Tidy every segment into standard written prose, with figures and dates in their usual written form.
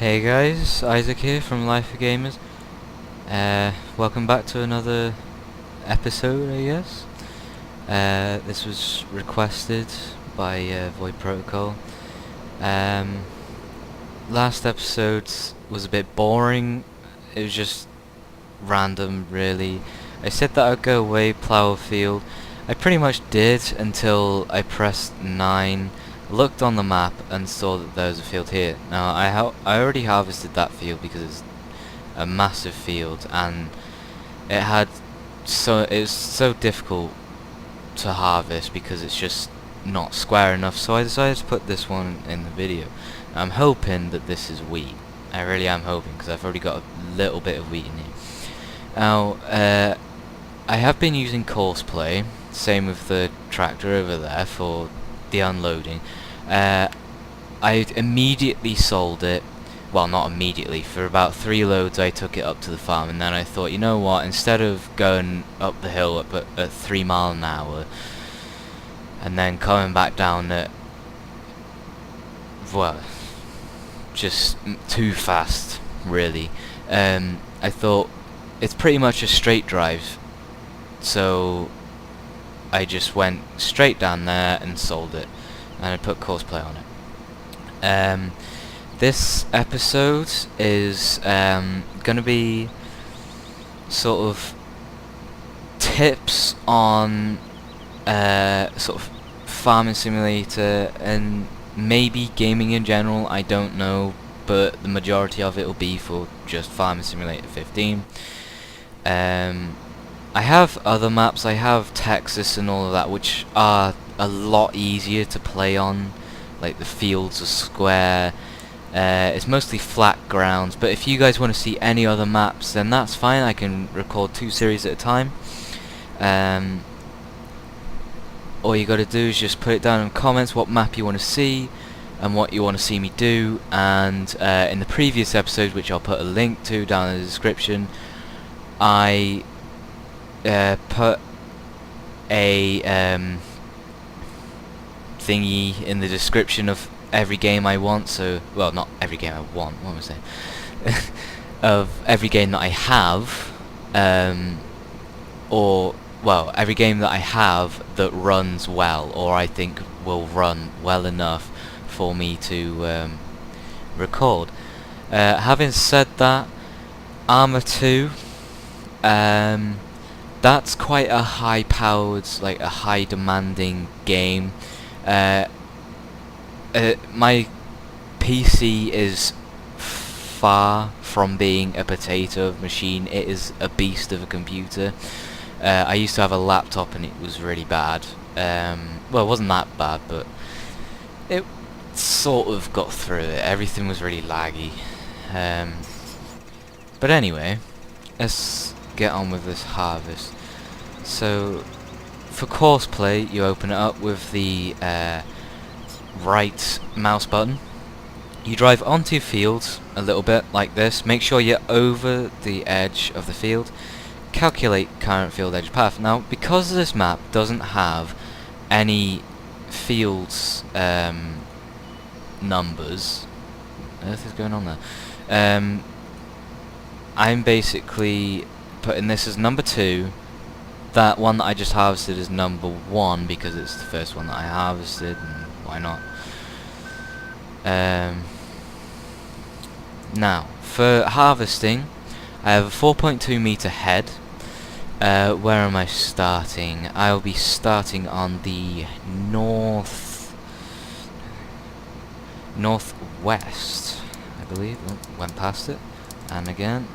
Hey guys, Isaac here from Life for Gamers. Welcome back to another episode, I guess. This was requested by Void Protocol. Last episode was a bit boring. It was just random, really. I said that I'd go away, plough a field. I pretty much did until I pressed 9. Looked on the map and saw that there was a field here. Now I already harvested that field because it's a massive field and it was so difficult to harvest because it's just not square enough, so I decided to put this one in the video. I'm hoping that this is wheat. I really am hoping, because I've already got a little bit of wheat in here. Now I have been using Courseplay, same with the tractor over there for the unloading. I immediately sold it. Well, not immediately. For about 3 loads I took it up to the farm, and then I thought, you know what, instead of going up the hill at 3 miles an hour and then coming back down at, well, just too fast, really, I thought it's pretty much a straight drive, so I just went straight down there and sold it, and I put Courseplay on it. This episode is gonna be sort of tips on sort of farming simulator and maybe gaming in general, I don't know, but the majority of it will be for just Farming Simulator 15. I have other maps, I have Texas and all of that, which are a lot easier to play on. Like the fields are square, it's mostly flat grounds, but if you guys want to see any other maps, then that's fine. I can record 2 series at a time. All you gotta do is just put it down in the comments what map you want to see and what you want to see me do, and in the previous episode, which I'll put a link to down in the description, I put a thingy in the description of every game I want, so, well, not every game I want, what am I saying? Of every game that I have, or, well, every game that I have that runs well, or I think will run well enough for me to record. Having said that, Arma 2, that's quite a high-powered, like a high-demanding game. My PC is far from being a potato machine. It is a beast of a computer. I used to have a laptop and it was really bad. Well, it wasn't that bad, but it sort of got through it. Everything was really laggy. But anyway, let's get on with this harvest. So for Courseplay, you open it up with the right mouse button. You drive onto fields a little bit like this. Make sure you're over the edge of the field. Calculate current field edge path. Now, because this map doesn't have any fields numbers, what on earth is going on there? I'm basically putting this as number 2. That one that I just harvested is number 1 because it's the first one that I harvested, and why not? Now, for harvesting, I have a 4.2 meter head. Where am I starting? I'll be starting on the northwest, I believe. Oh, went past it, and again.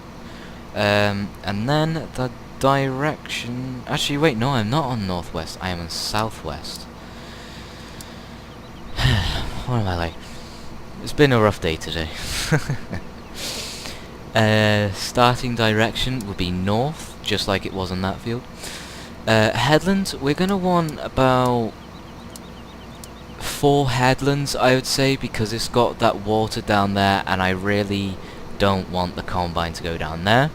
And then the direction... Actually, wait, no, I'm not on northwest. I am on southwest. What am I like? It's been a rough day today. Starting direction would be north, just like it was on that field. Headlands, we're gonna want about 4 headlands, I would say, because it's got that water down there, and I really don't want the combine to go down there.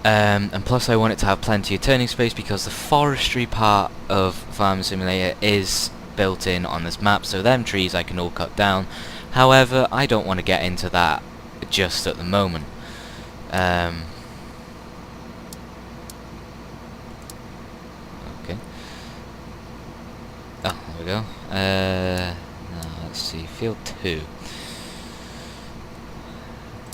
And plus I want it to have plenty of turning space because the forestry part of Farming Simulator is built in on this map, so them trees I can all cut down, However, I don't want to get into that just at the moment. Okay. Oh, there we go. Now let's see, field 2.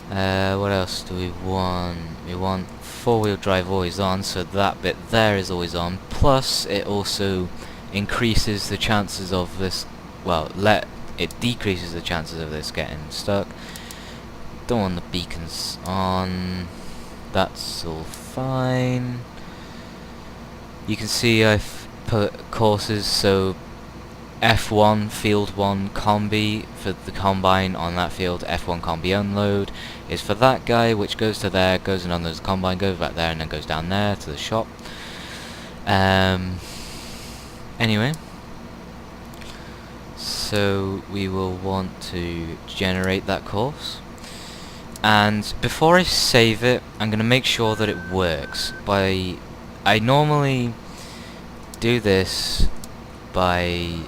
What else do we want? We want 4-wheel drive always on, so that bit there is always on. Plus, it also increases the chances of this. Well, it decreases the chances of this getting stuck. Don't want the beacons on. That's all fine. You can see I've put courses, so F1 field 1 combi for the combine on that field. F1 combi unload is for that guy, which goes to there, goes and unloads the combine, goes back there, and then goes down there to the shop. Anyway, so we will want to generate that course, and before I save it, I'm going to make sure that it works. I normally do this by,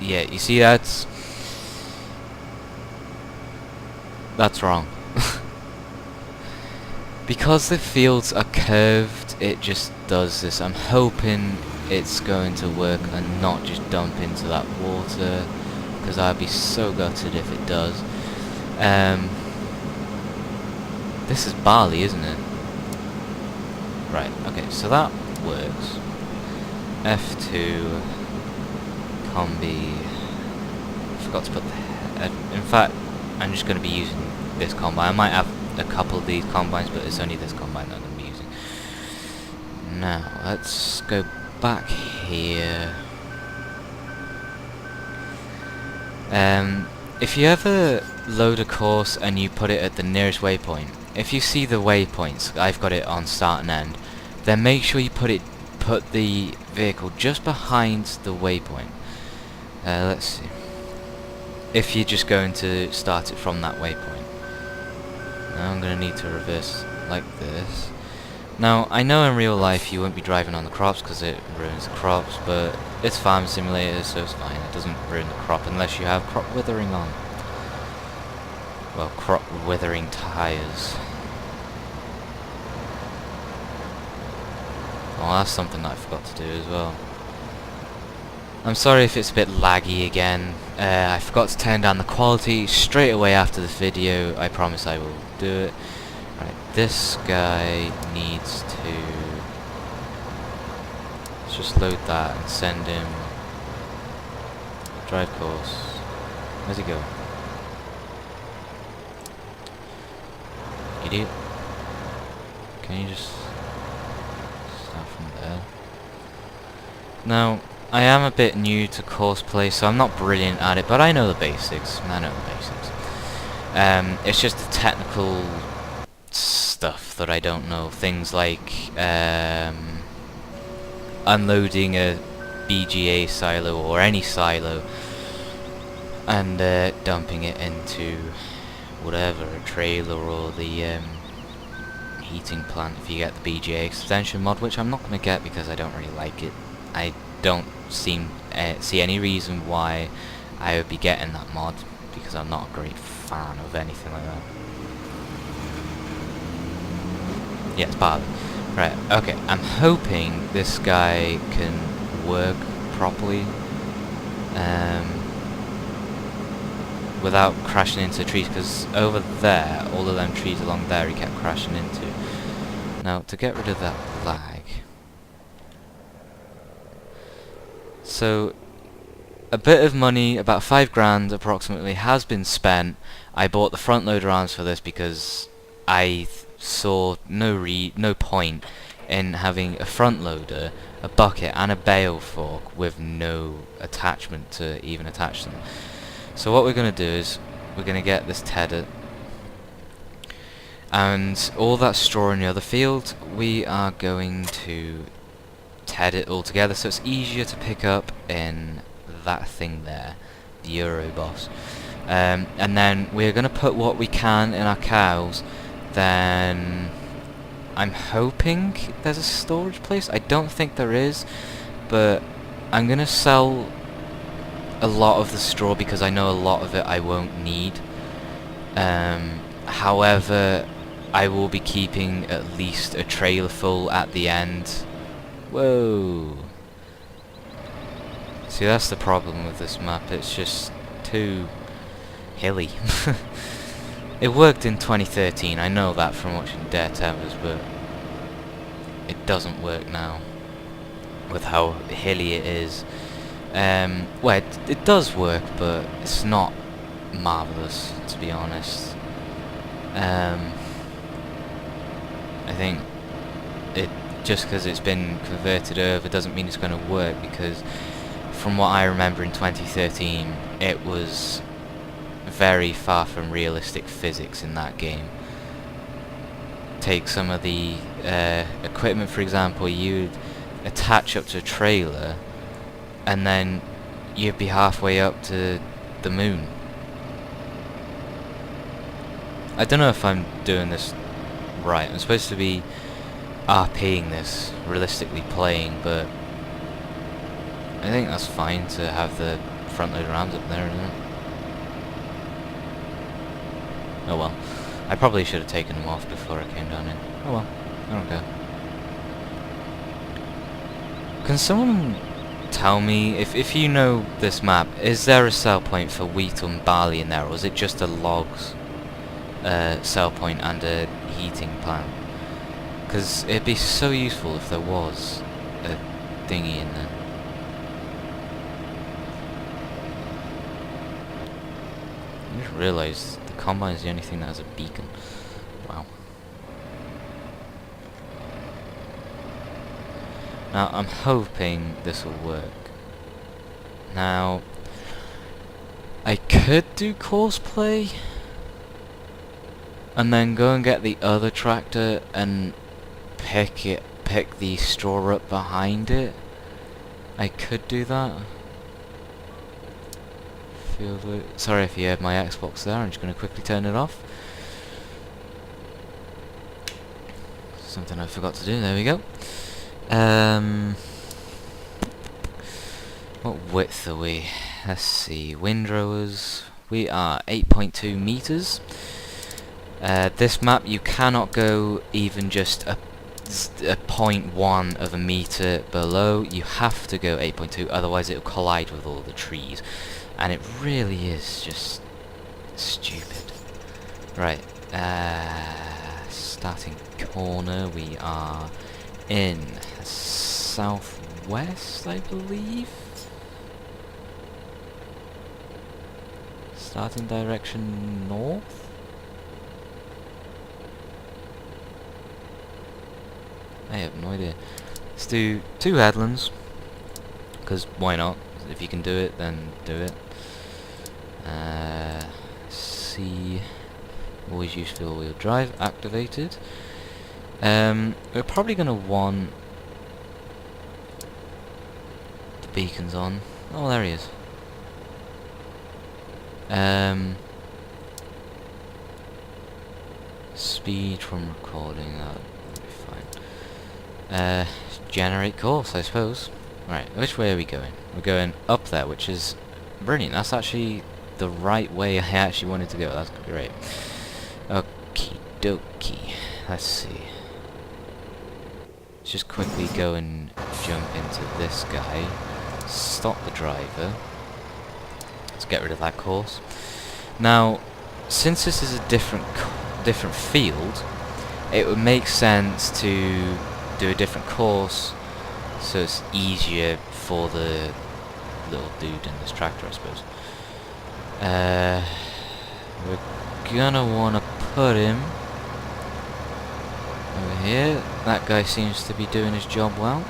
yeah, you see that's wrong. Because the fields are curved, it just does this. I'm hoping it's going to work and not just dump into that water, because I'd be so gutted if it does. This is barley, isn't it? Right, okay, so that works. F2 combi. Forgot to put the in fact, I'm just going to be using this combine. I might have a couple of these combines, but it's only this combine that I'm going to be using. Now, let's go back here. If you ever load a course and you put it at the nearest waypoint, if you see the waypoints, I've got it on start and end, then make sure you put the vehicle just behind the waypoint. Let's see. If you're just going to start it from that waypoint. Now I'm going to need to reverse like this. Now, I know in real life you won't be driving on the crops because it ruins the crops, but it's farm simulator, so it's fine. It doesn't ruin the crop unless you have crop withering on. Well, crop withering tires. Oh, that's something that I forgot to do as well. I'm sorry if it's a bit laggy again. I forgot to turn down the quality straight away after this video. I promise I will do it. Right, this guy needs to... let's just load that and send him... drive course. Where's he go? Idiot. Can you just... start from there? Now, I am a bit new to course play, so I'm not brilliant at it, but I know the basics. It's just the technical stuff that I don't know. Things like unloading a BGA silo or any silo and dumping it into whatever, a trailer or the heating plant if you get the BGA extension mod, which I'm not going to get because I don't really like it. I don't see any reason why I would be getting that mod, because I'm not a great fan of anything like that. Yeah, it's barley. Right, okay, I'm hoping this guy can work properly without crashing into trees, because over there, all of them trees along there he kept crashing into. Now, to get rid of that lag, so a bit of money, about 5 grand approximately, has been spent. I bought the front loader arms for this because I saw no point in having a front loader, a bucket and a bale fork with no attachment to even attach them. So what we're going to do is we're going to get this tethered, and all that straw in the other field we are going to ted it all together so it's easier to pick up in that thing there, the Euro boss. And then we're going to put what we can in our cows. Then I'm hoping there's a storage place. I don't think there is, but I'm going to sell a lot of the straw because I know a lot of it I won't need. However, I will be keeping at least a trailer full at the end. Whoa! See, that's the problem with this map, it's just too hilly. It worked in 2013, I know that from watching Dare Towers, but it doesn't work now with how hilly it is. Well, it does work, but it's not marvellous, to be honest. I think it just because it's been converted over doesn't mean it's going to work, because from what I remember in 2013 it was very far from realistic physics in that game. Take some of the equipment, for example. You'd attach up to a trailer and then you'd be halfway up to the moon. I don't know if I'm doing this right. I'm supposed to be RPing this, realistically playing, but I think that's fine to have the front loader arms up there, isn't it? Oh well. I probably should have taken them off before I came down in. Oh well. I don't care. Can someone tell me, if you know this map, is there a sell point for wheat and barley in there, or is it just a logs sell point and a heating plant? Because it'd be so useful if there was a thingy in there. I just realised the combine is the only thing that has a beacon. Wow. Now I'm hoping this will work. Now I could do courseplay and then go and get the other tractor and pick the straw up behind it. I could do that. Sorry if you heard my Xbox there, I'm just going to quickly turn it off. Something I forgot to do, there we go. What width are we? Let's see, windrowers, we are 8.2 meters. This map you cannot go even just a 0.1 of a meter below. You have to go 8.2, otherwise it will collide with all the trees. And it really is just stupid. Right, starting corner, we are in southwest, I believe. Starting direction north. I have no idea. Let's do 2 headlands, because why not? If you can do it, then do it. See, always use four-wheel drive activated. We're probably going to want the beacons on. Oh, there he is. Speed from recording, that would be fine. Generate course, I suppose. Right, which way are we going? We're going up there, which is brilliant. That's actually the right way I actually wanted to go. That's great. Okie dokie. Let's see. Let's just quickly go and jump into this guy. Stop the driver. Let's get rid of that course. Now, since this is a different field, it would make sense to do a different course, so it's easier for the little dude in this tractor, I suppose. We're gonna wanna put him over here. That guy seems to be doing his job well.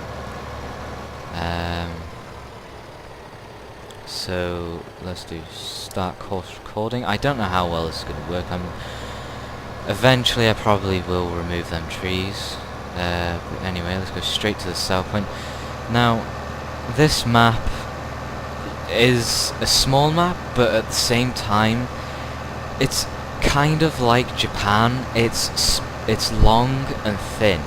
So let's do start course recording. I don't know how well this is gonna work. Eventually I probably will remove them trees. But anyway, let's go straight to the sell point. Now, this map is a small map, but at the same time, it's kind of like Japan. It's long and thin.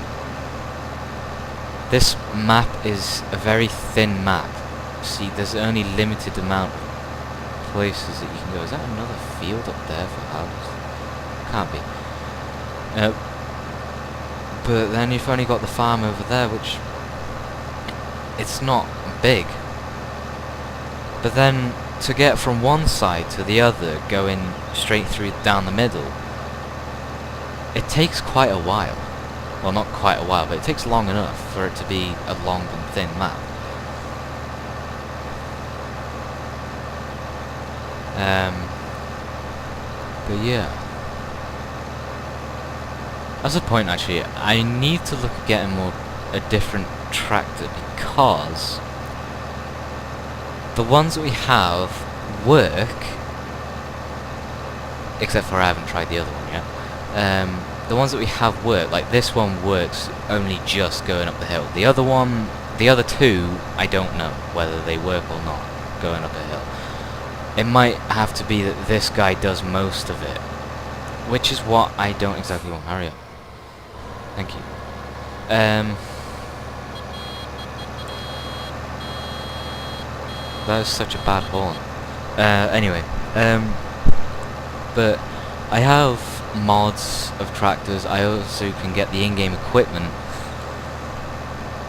This map is a very thin map. See, there's only limited amount of places that you can go. Is that another field up there for houses? Can't be. But then you've only got the farm over there, which it's not big. But then to get from one side to the other, going straight through down the middle, it takes quite a while. Well, not quite a while, but it takes long enough for it to be a long and thin map. But yeah. As a point, actually, I need to look at getting a different tractor, because the ones that we have work, except for I haven't tried the other one yet. The ones that we have work, like this one works only just going up the hill. The other two, I don't know whether they work or not going up a hill. It might have to be that this guy does most of it, which is what I don't exactly want. Hurry up. Thank you. That is such a bad horn. Anyway, but I have mods of tractors. I also can get the in-game equipment,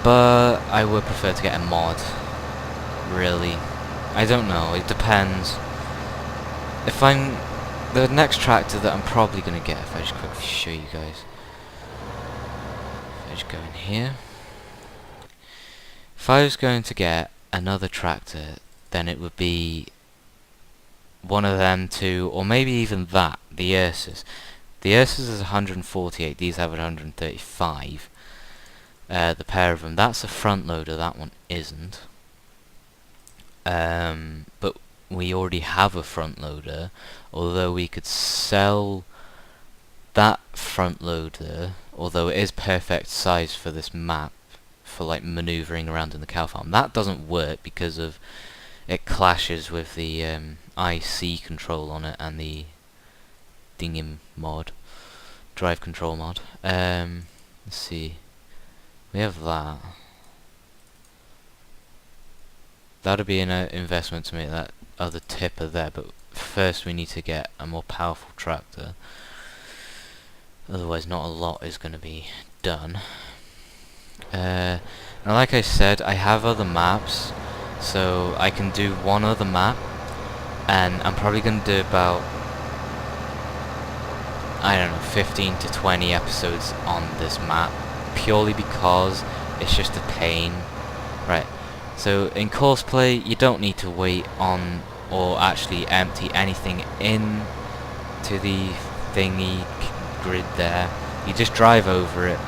but I would prefer to get a mod, really. I don't know, it depends. If I'm... The next tractor that I'm probably going to get, if I just quickly show you guys. If I just go in here. If I was going to get another tractor, then it would be one of them two, or maybe even that, the Ursus. The Ursus is 148, these have 135. The pair of them. That's a front loader, that one isn't. But we already have a front loader, although we could sell that front loader, although it is perfect size for this map, for like maneuvering around in the cow farm. That doesn't work because of it clashes with the IC control on it and the dinging mod, drive control mod. Let's see, we have that. That'd be an investment to make that other tipper there, but first we need to get a more powerful tractor. Otherwise not a lot is going to be done. Now like I said, I have other maps, so I can do one other map, and I'm probably going to do about, I don't know, 15 to 20 episodes on this map, purely because it's just a pain. Right. So in courseplay, you don't need to wait on or actually empty anything in to the thingy grid there. You just drive over it,